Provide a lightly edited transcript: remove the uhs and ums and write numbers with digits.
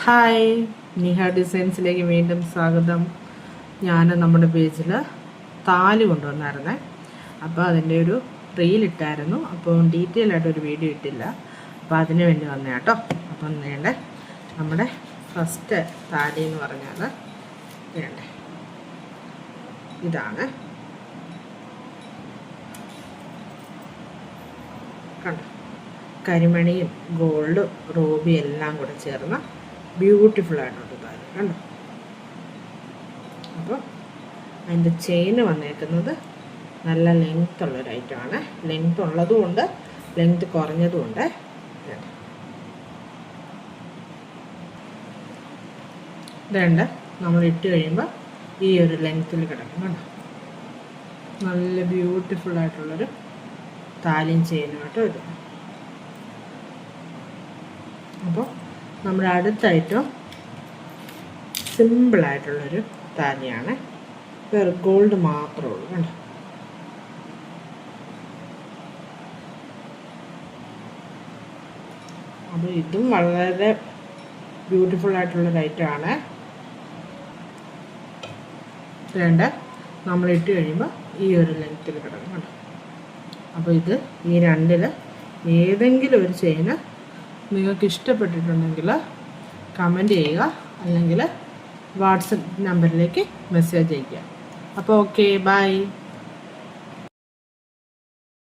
Hi, Niha ഡിസൈൻസിലേക്ക് വീണ്ടും സ്വാഗതം. ഞാൻ നമ്മുടെ പേജിൽ താലി കൊണ്ടുവന്നായിരുന്നേ. അപ്പോൾ അതിൻ്റെ ഒരു റീലിട്ടായിരുന്നു. അപ്പോൾ ഡീറ്റെയിൽ ആയിട്ടൊരു വീഡിയോ ഇട്ടില്ല. അപ്പോൾ അതിന് വേണ്ടി വന്നേ കേട്ടോ. അപ്പം വേണ്ടേ നമ്മുടെ ഫസ്റ്റ് താലി എന്ന് പറഞ്ഞാൽ വേണ്ടേ ഇതാണ്. കണ്ടോ, കരിമണിയും ഗോൾഡും റൂബി എല്ലാം കൂടെ ചേർന്ന ബ്യൂട്ടിഫുൾ ആയിട്ടുണ്ട് താലി. കണ്ടോ. അപ്പോൾ അതിൻ്റെ ചെയിന് വന്നേക്കുന്നത് നല്ല ലെങ്ത് ഉള്ളൊരു ഐറ്റമാണ്. ലെങ്ത് ഉള്ളതുമുണ്ട്, ലെങ്ത് കുറഞ്ഞതുമുണ്ട്. ഇതുണ്ട്, നമ്മൾ ഇട്ട് കഴിയുമ്പോൾ ഈ ഒരു ലെങ്ത്തിൽ കിടക്കും. കണ്ടോ, നല്ല ബ്യൂട്ടിഫുൾ ആയിട്ടുള്ളൊരു താലിയും ചെയിനും കേട്ടോ ഇത്. അപ്പോൾ നമ്മുടെ അടുത്ത ഐറ്റം സിമ്പിളായിട്ടുള്ളൊരു താലിയാണ്. വേറെ ഗോൾഡ് മാത്രമേ ഉള്ളൂ. കണ്ടോ, അപ്പോൾ ഇതും വളരെ ബ്യൂട്ടിഫുൾ ആയിട്ടുള്ളൊരു ഐറ്റമാണ്. വേണ്ട, നമ്മളിട്ട് കഴിയുമ്പോൾ ഈ ഒരു ലെങ്ത്തിൽ കിടക്കും. കണ്ടോ. അപ്പോൾ ഇത് ഈ രണ്ടിൽ ഏതെങ്കിലും ഒരു ചെയിന് നിങ്ങൾക്ക് ഇഷ്ടപ്പെട്ടിട്ടുണ്ടെങ്കിൽ കമൻറ്റ് ചെയ്യുക, അല്ലെങ്കിൽ വാട്സപ്പ് നമ്പറിലേക്ക് മെസ്സേജ് അയയ്ക്കുക. അപ്പോൾ ഓക്കെ, ബൈ.